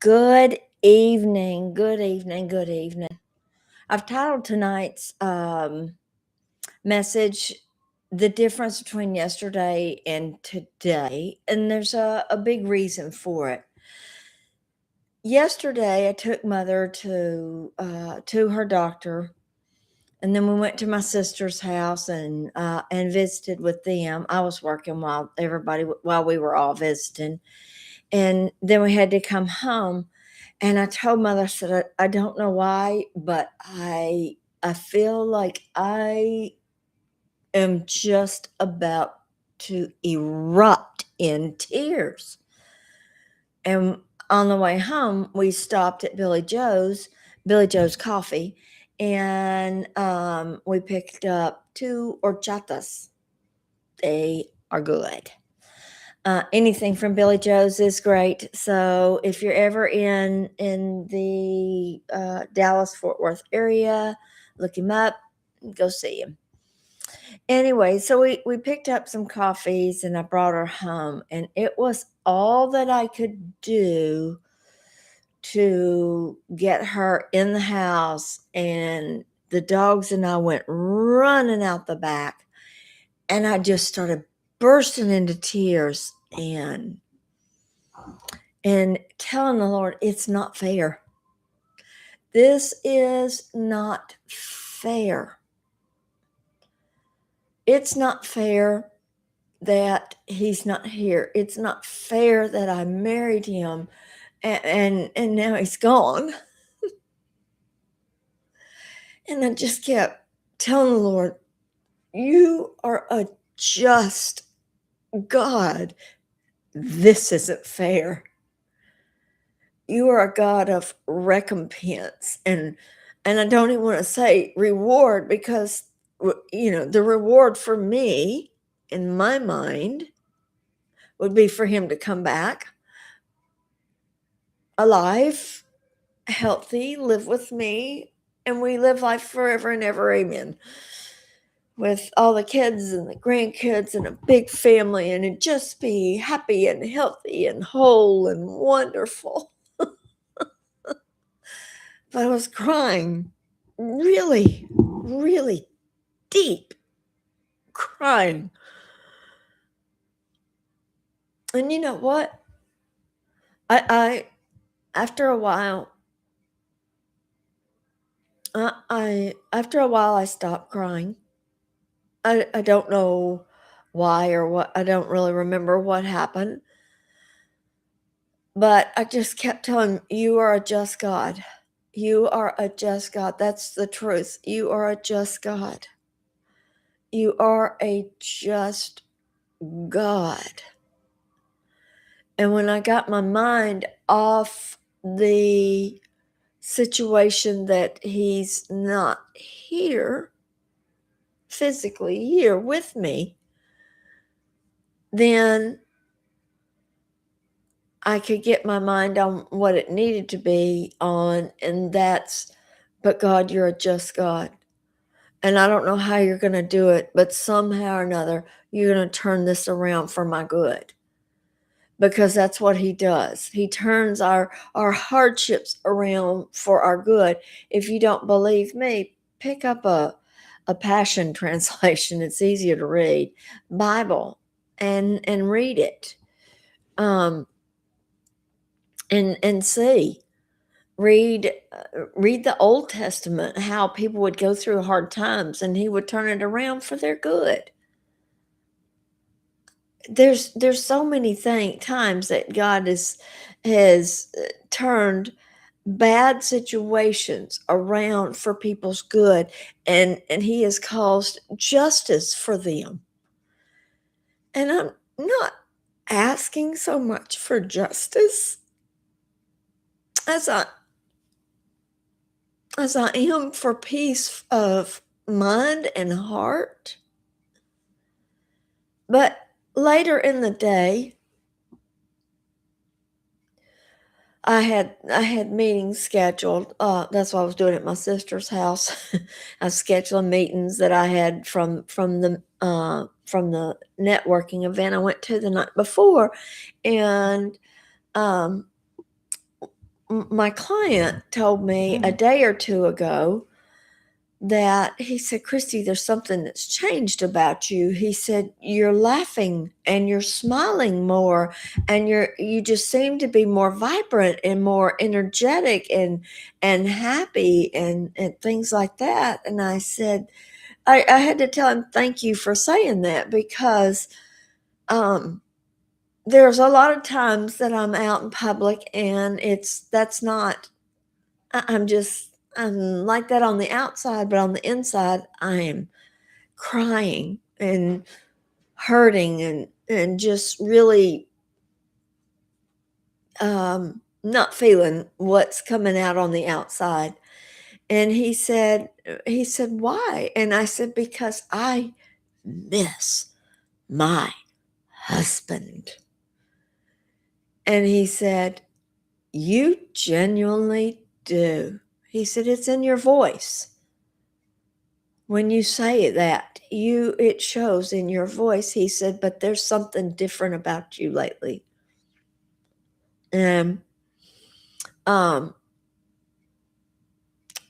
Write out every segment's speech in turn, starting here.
Good evening, good evening, good evening. I've titled tonight's message The Difference Between Yesterday and Today, and there's a big reason for it. Yesterday, I took Mother to her doctor, and then we went to my sister's house and visited with them. I was working while we were all visiting, and then we had to come home. And I told Mother, I said, I don't know why, but I feel like I am just about to erupt in tears. And on the way home, we stopped at Billy Joe's Coffee, and we picked up 2 horchatas. They are good. Anything from Billy Joe's is great. So if you're ever in the Dallas Fort Worth area, look him up, go see him. Anyway, so we picked up some coffees and I brought her home, and it was all that I could do to get her in the house, and the dogs and I went running out the back, and I just started bursting into tears and telling the Lord, it's not fair. This is not fair. It's not fair that he's not here. It's not fair that I married him and now he's gone. And I just kept telling the Lord, you are a just God. This isn't fair. You are a God of recompense, and I don't even want to say reward, because the reward for me in my mind would be for him to come back alive, healthy, live with me, and we live life forever and ever, amen, with all the kids and the grandkids and a big family, and it just be happy and healthy and whole and wonderful. But I was crying, really, really deep crying. And you know what? I after a while, I stopped crying. I don't know why or what. I don't really remember what happened. But I just kept telling him, you are a just God. You are a just God. That's the truth. You are a just God. You are a just God. And when I got my mind off the situation that he's not here, physically here with me, then I could get my mind on what it needed to be on, and that's, but God, you're a just God. And I don't know how you're going to do it, but somehow or another, you're going to turn this around for my good. Because that's what he does. He turns our hardships around for our good. If you don't believe me, pick up a Passion translation. It's easier to read. Bible and read it. And see. Read the Old Testament, how people would go through hard times and he would turn it around for their good. There's so many times that God has turned bad situations around for people's good, and he has caused justice for them. And I'm not asking so much for justice as I am for peace of mind and heart. But later in the day, I had meetings scheduled. That's what I was doing at my sister's house. I was scheduling meetings that I had from the networking event I went to the night before, and um, my client told me a day or two ago that he said, Christy, there's something that's changed about you. He said, you're laughing and you're smiling more, and you just seem to be more vibrant and more energetic and happy and things like that. And I said, I had to tell him, thank you for saying that, because um there's a lot of times that I'm out in public and that's not, I'm like that on the outside, but on the inside, I am crying and hurting and just really not feeling what's coming out on the outside. And he said, why? And I said, because I miss my husband. And he said, you genuinely do. He said, it's in your voice. When you say that, it shows in your voice. He said, but there's something different about you lately. And um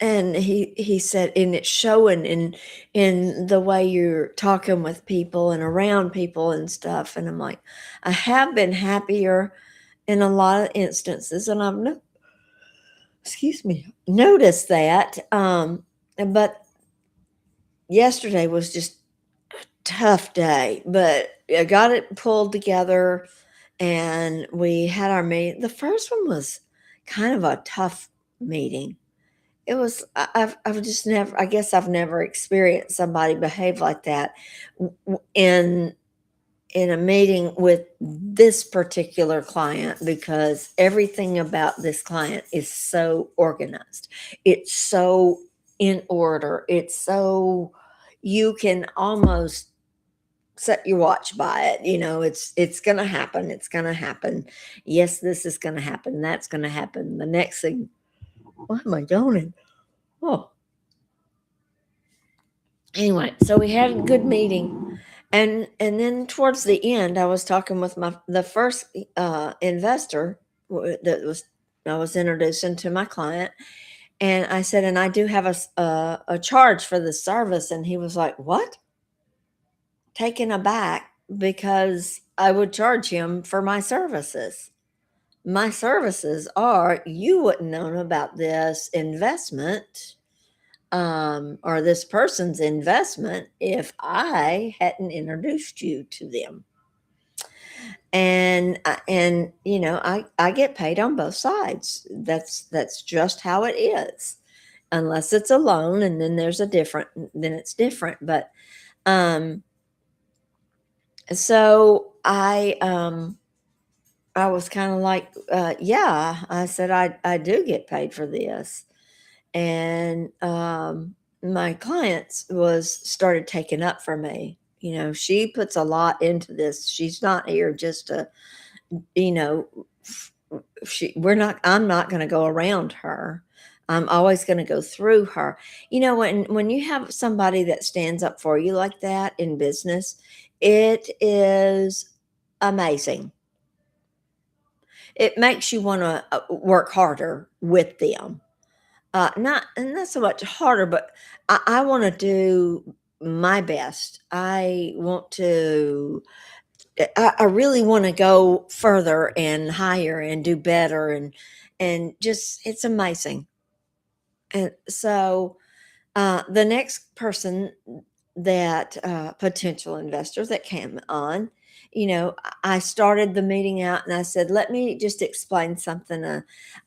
and he said, and it's showing in the way you're talking with people and around people and stuff. And I'm like, I have been happier in a lot of instances, and I've excuse me, noticed that. But yesterday was just a tough day, but I got it pulled together, and we had our meeting. The first one was kind of a tough meeting. It was, I've just never, I guess I've never experienced somebody behave like that in a meeting with this particular client, because everything about this client is so organized. It's so in order. It's so, you can almost set your watch by it. It's going to happen. It's going to happen. Yes, this is going to happen. That's going to happen. The next thing, why am I yawning? Oh, anyway, so we had a good meeting, and then towards the end, I was talking with the first investor that was I was introducing to my client, and I said, and I do have a charge for this service, and he was like, what? Taken aback, because I would charge him for my services. My services are, you wouldn't know about this investment, or this person's investment, if I hadn't introduced you to them. And I get paid on both sides. That's just how it is. Unless it's a loan, and then then it's different. But um so I was kind of like, yeah, I said, I do get paid for this. And my clients was started taking up for me. She puts a lot into this. She's not here just to, you know, I'm not going to go around her. I'm always going to go through her. When you have somebody that stands up for you like that in business, it is amazing. It makes you want to work harder with them. Not so much harder, but I want to do my best. I really want to go further and higher and do better, and just, it's amazing. And so the next person, that potential investor that came on, I started the meeting out and I said, let me just explain something.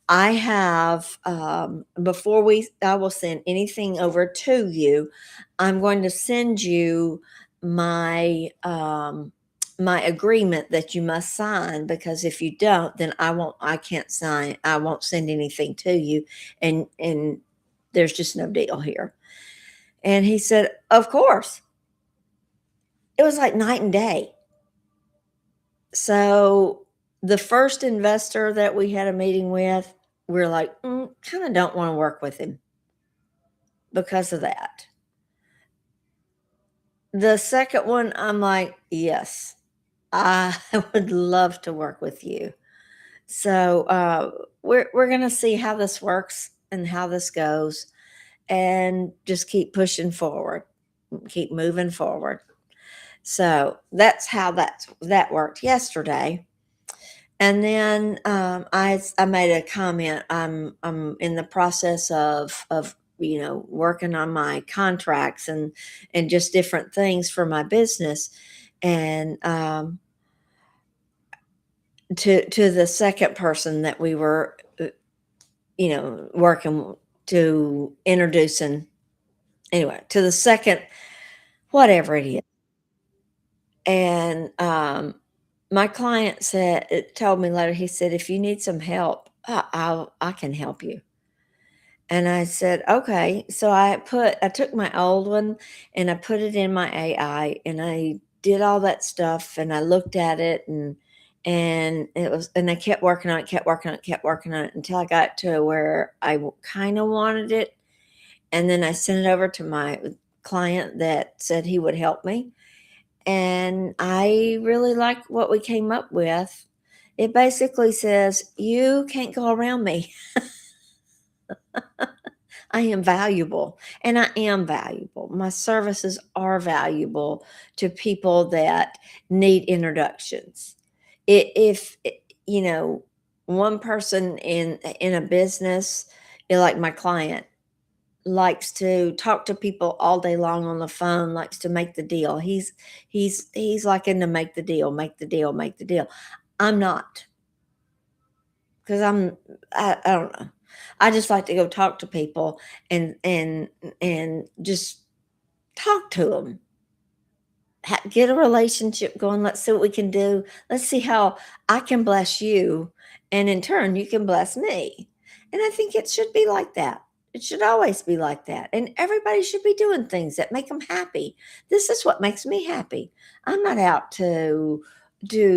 I have, before I will send anything over to you, I'm going to send you my agreement that you must sign, because if you don't, then I can't sign. I won't send anything to you. And there's just no deal here. And he said, of course. It was like night and day. So the first investor that we had a meeting with, we're like, kind of don't want to work with him because of that. The second one, I'm like, yes, I would love to work with you. So we're gonna see how this works and how this goes, and just keep pushing forward, keep moving forward. So that's how that worked yesterday. And then I made a comment. I'm in the process of working on my contracts and just different things for my business, and to the second person that we were working to introducing, anyway, to the second, whatever it is. And my client said, it told me later, he said, if you need some help, I can help you. And I said, okay. So I took my old one and I put it in my AI and I did all that stuff and I looked at it, and it was, and I kept working on it, kept working on it, kept working on it until I got to where I kind of wanted it. And then I sent it over to my client that said he would help me. And I really like what we came up with. It basically says, you can't go around me. I am valuable, and I am valuable. My services are valuable to people that need introductions. If one person in a business, like my client, likes to talk to people all day long on the phone, likes to make the deal. He's like into make the deal, make the deal, make the deal. I'm not, because I don't know. I just like to go talk to people and just talk to them, get a relationship going. Let's see what we can do. Let's see how I can bless you, and in turn, you can bless me. And I think it should be like that. It should always be like that. And everybody should be doing things that make them happy. This is what makes me happy. I'm not out to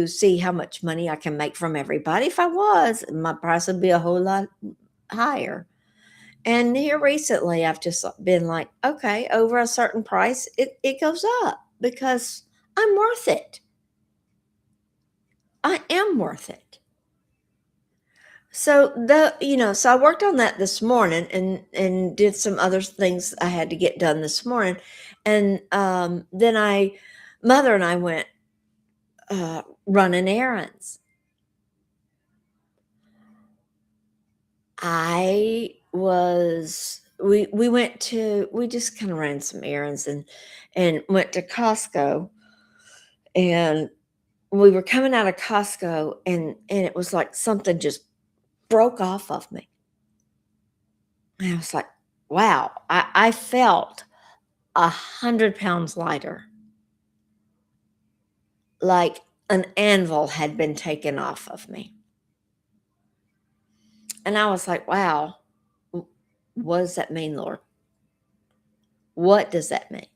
see how much money I can make from everybody. If I was, my price would be a whole lot higher. And here recently, I've just been like, okay, over a certain price, it goes up because I'm worth it. I am worth it. So I worked on that this morning and did some other things I had to get done this morning. And then mother and I went running errands. We just kind of ran some errands and went to Costco, and we were coming out of Costco, and it was like something just broke off of me. And I was like, wow, I felt 100 pounds lighter, like an anvil had been taken off of me. And I was like, wow, what does that mean, Lord? What does that mean?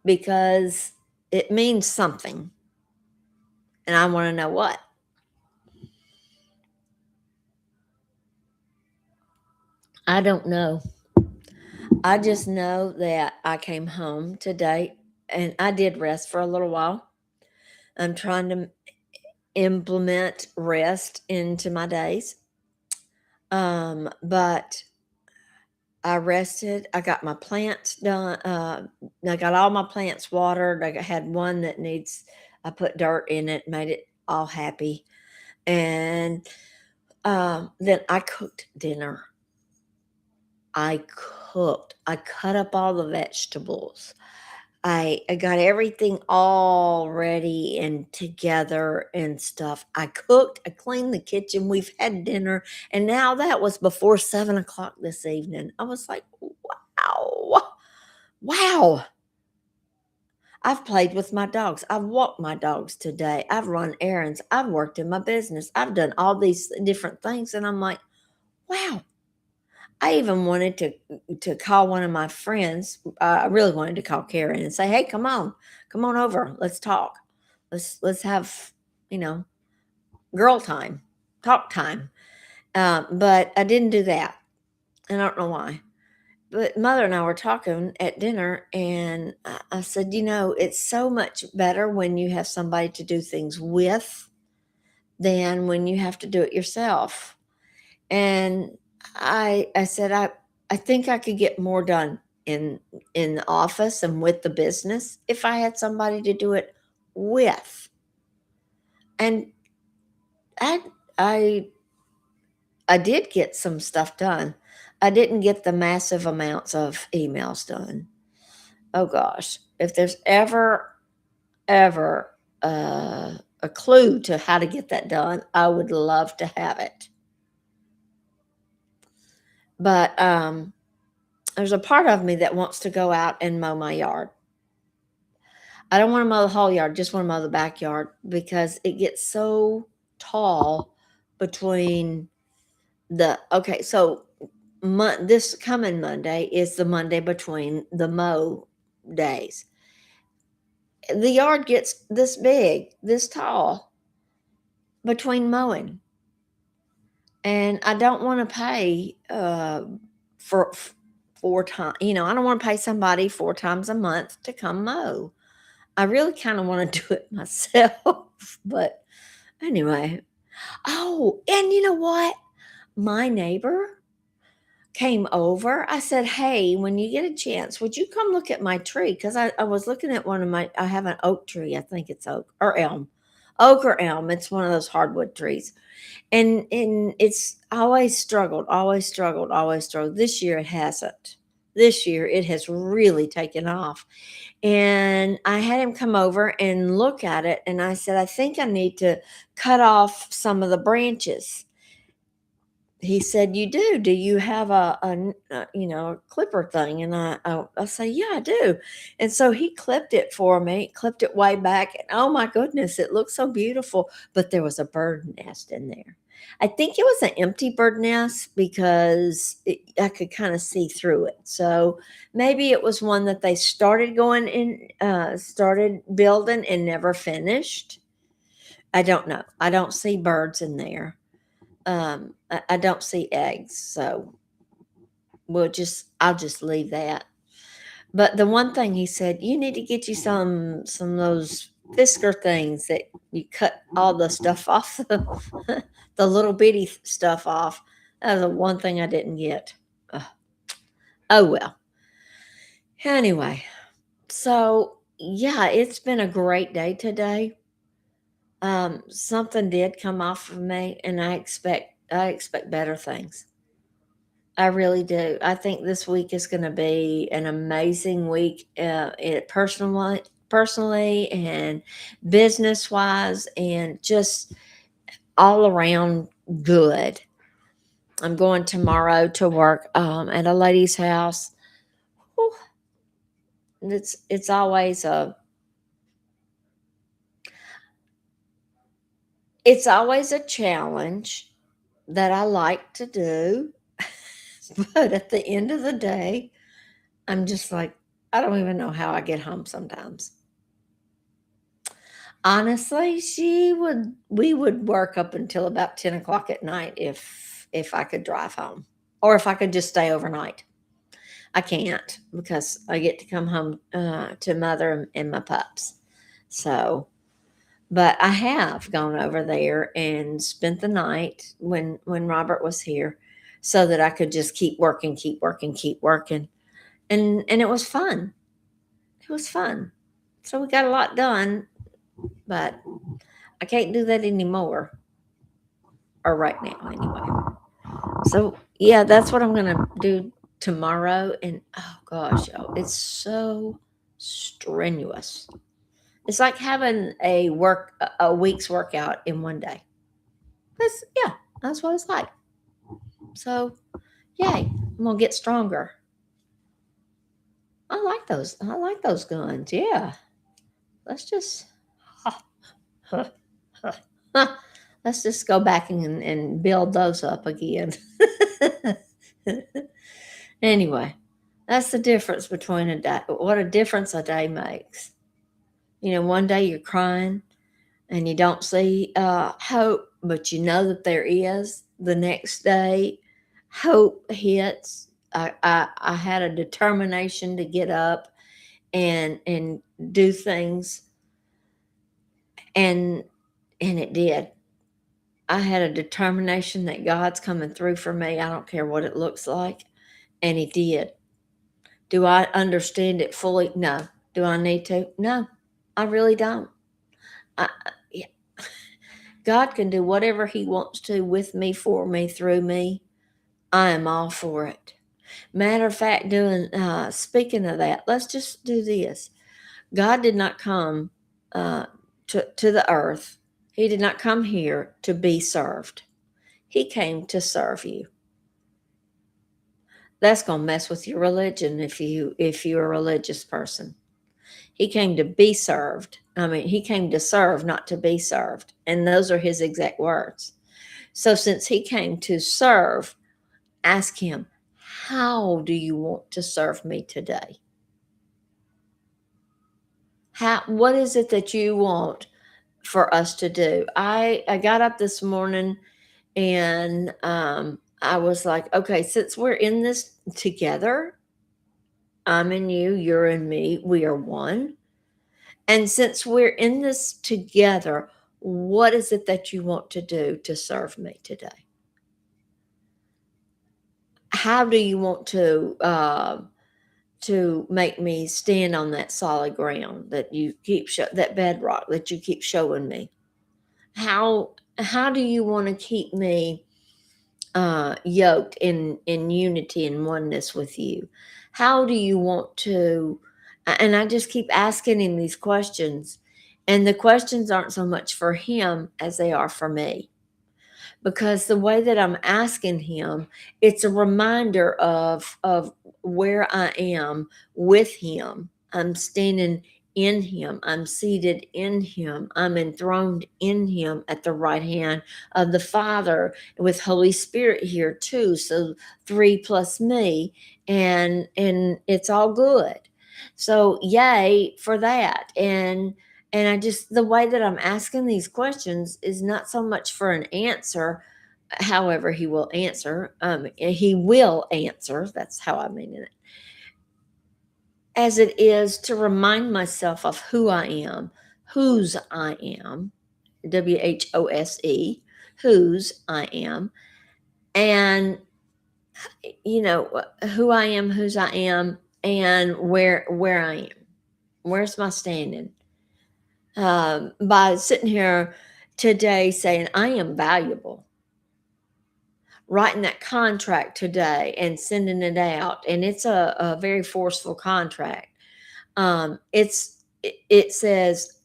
Because it means something, and I want to know what. I don't know. I just know that I came home today and I did rest for a little while. I'm trying to implement rest into my days. But I rested. I got my plants done. I got all my plants watered. Had one that I put dirt in it, made it all happy. And then I cooked dinner. I cooked. I cut up all the vegetables. I got everything all ready and together and stuff. I cooked, I cleaned the kitchen, we've had dinner, and now that was before 7 o'clock this evening. I was like, wow, wow. I've played with my dogs. I've walked my dogs today. I've run errands. I've worked in my business. I've done all these different things. And I'm like, wow. I even wanted to call one of my friends. I really wanted to call Karen and say, "Hey, come on over. Let's talk. Let's have you know girl time, talk time." But I didn't do that. I don't know why. But mother and I were talking at dinner, and I said, "It's so much better when you have somebody to do things with than when you have to do it yourself. And I said I think I could get more done in the office and with the business if I had somebody to do it with. And I I I did get some stuff done. I didn't get the massive amounts of emails done. Oh gosh, if there's ever a clue to how to get that done, I would love to have it. But there's a part of me that wants to go out and mow my yard. I don't want to mow the whole yard, just want to mow the backyard because it gets so tall between the okay, so this coming Monday is the Monday between the mow days. The yard gets this big, this tall between mowing, and I don't want to pay for 4 times. I don't want to pay somebody 4 times a month to come mow. I really kind of want to do it myself, but anyway. Oh, and you know what? My neighbor came over. I said, "Hey, when you get a chance, would you come look at my tree?" Because I was looking at I have an oak tree. I think it's oak or elm. Oak or elm. It's one of those hardwood trees. And it's always struggled, always struggled, always struggled. This year it hasn't. This year it has really taken off. And I had him come over and look at it. And I said, I think I need to cut off some of the branches. He said, "You do? Do you have a clipper thing?" And I say, "Yeah, I do." And so he clipped it for me, clipped it way back, and oh my goodness, it looked so beautiful. But there was a bird nest in there. I think it was an empty bird nest because I could kind of see through it. So maybe it was one that they started going in, started building and never finished. I don't know. I don't see birds in there. I don't see eggs, so I'll just leave that. But the one thing he said, you need to get you some of those Fisker things that you cut all the stuff off the little bitty stuff off. That was the one thing I didn't get. Ugh. Oh well. Anyway, so yeah, it's been a great day today. Something did come off of me, and I expect better things. I really do. I think this week is going to be an amazing week, personally and business wise, and just all around good. I'm going tomorrow to work at a lady's house. Whew. It's always a challenge that I like to do, but at the end of the day, I'm just like, I don't even know how I get home sometimes. Honestly, we would work up until about 10 o'clock at night if I could drive home. Or if I could just stay overnight. I can't because I get to come home to mother and my pups. So, but I have gone over there and spent the night when Robert was here so that I could just keep working, keep working, keep working. And it was fun. It was fun. So we got a lot done, but I can't do that anymore, or right now anyway. So yeah, that's what I'm gonna do tomorrow. And oh gosh, y'all, it's so strenuous. It's like having a week's workout in one day. That's what it's like. So yay, I'm gonna get stronger. I like those. I like those guns. Yeah, let's just let's just go back and build those up again. Anyway, that's the difference between a day. What a difference a day makes. One day you're crying and you don't see hope, but you know that there is. The next day, hope hits. I had a determination to get up and do things, and it did. I had a determination that God's coming through for me. I don't care what it looks like. And He did. Do I understand it fully? No. Do I need to? No, I really don't. Yeah. God can do whatever He wants to with me, for me, through me. I am all for it. Matter of fact, speaking of that, let's just do this. God did not come to the earth. He did not come here to be served. He came to serve you. That's gonna mess with your religion if you're a religious person. He came to be served. I mean, he came to serve, not to be served. And those are his exact words. So since he came to serve, ask him, how do you want to serve me today? What is it that you want for us to do? I got up this morning and I was like, okay, since we're in this together, I'm in you, you're in me, we are one. And since we're in this together, what is it that you want to do to serve me today? How do you want to make me stand on that solid ground that you that bedrock that you keep showing me? How do you want to keep me yoked in unity and oneness with you? How do you want to? And I just keep asking him these questions, and the questions aren't so much for him as they are for me, because the way that I'm asking him, it's a reminder of where I am with him. I'm standing in him. I'm seated in him. I'm enthroned in him at the right hand of the Father, with Holy Spirit here too. So three plus me, and it's all good. So yay for that. And I just, the way that I'm asking these questions is not so much for an answer. However, he will answer. He will answer. That's how I mean it. As it is to remind myself of who I am, whose I am, WHOSE, whose I am, and who I am, whose I am, and where I am. Where's my standing? By sitting here today saying I am valuable, writing that contract today and sending it out, and it's a very forceful contract. It says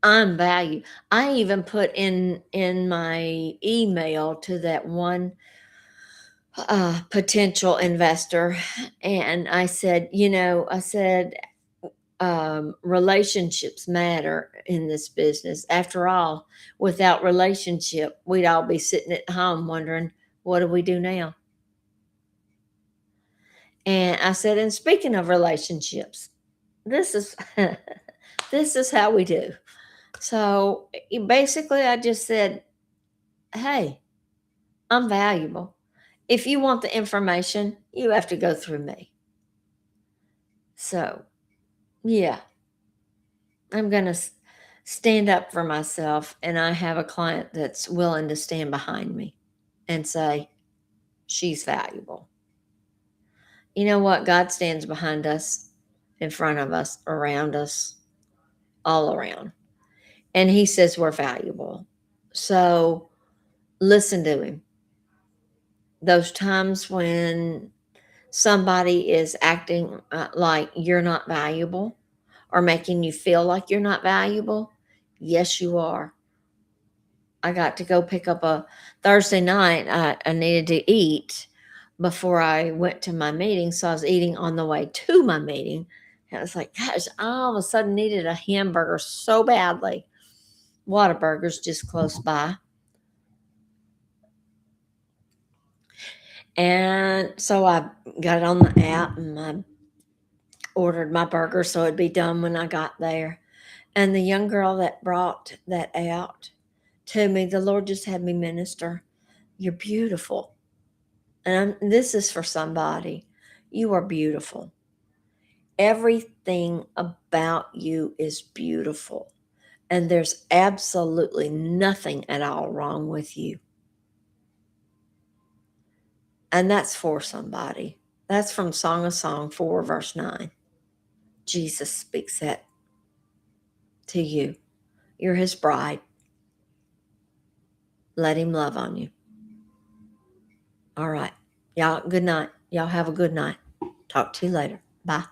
I'm valued. I even put in my email to that one potential investor, and I said, relationships matter in this business. After all, without relationship, we'd all be sitting at home wondering, what do we do now? And I said, and speaking of relationships, this is this is how we do. So basically, I just said, hey, I'm valuable. If you want the information, you have to go through me. So, yeah, I'm going to stand up for myself. And I have a client that's willing to stand behind me and say, she's valuable. You know what? God stands behind us, in front of us, around us, all around. And He says we're valuable. So, listen to Him. Those times when somebody is acting like you're not valuable or making you feel like you're not valuable, yes, you are. I got to go pick up a Thursday night. I needed to eat before I went to my meeting. So I was eating on the way to my meeting. And I was like, gosh, I all of a sudden needed a hamburger so badly. Whataburger's just close by. And so I got it on the app and I ordered my burger so it'd be done when I got there. And the young girl that brought that out to me, the Lord just had me minister. You're beautiful. And this is for somebody. You are beautiful. Everything about you is beautiful. And there's absolutely nothing at all wrong with you. And that's for somebody. That's from Song of Song 4, verse 9. Jesus speaks that to you. You're his bride. Let him love on you. All right. Y'all, good night. Y'all have a good night. Talk to you later. Bye.